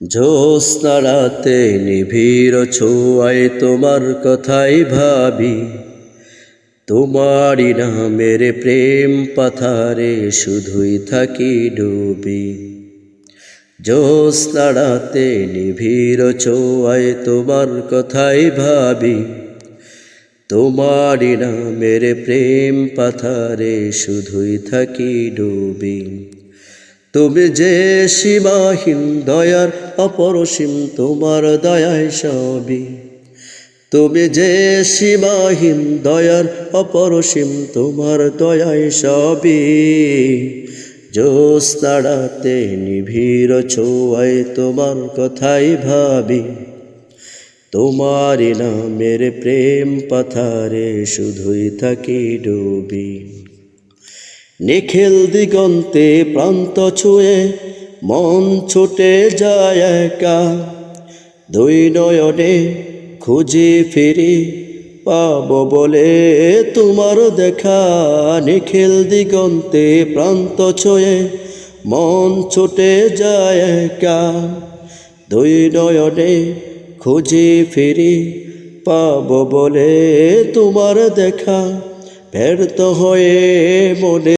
জ্যোৎস্না রাতে নিবিড় ছোঁয়ায় তোমার কথাই ভাবি, তোমারই নামের প্রেম পাথারে শুধুই থাকি ডুবি। জ্যোৎস্না রাতে নিবিড় ছোঁয়ায় তোমার কথাই ভাবি, তোমারই নামের প্রেম পাথারে শুধুই থাকি ডুবি। তুমি যে সীমাহীন দয়ার অপরসীম তোমার দয়ায় সবই, তুমি যে সীমাহীন দয়ার অপরসীম তোমার দয়ায় সবই। জ্যোৎস্না রাতে নিবিড় ছোঁয়ায় তোমার কথাই ভাবি, তোমারই নামের প্রেম পাথারে শুধুই থাকি ডুবি। নিখিল দিগন্তে প্রান্ত ছুঁয়ে মন ছুটে যায় একা, দুই নয়নে খুঁজি ফিরি পাব বলে তোমার দেখা। নিখিল দিগন্তে প্রান্ত ছুঁয়ে মন ছুটে যায় একা, দুই নয়নে খুঁজি ফিরি পাব বলে তোমার দেখা। ব্যর্থ হয়ে মনে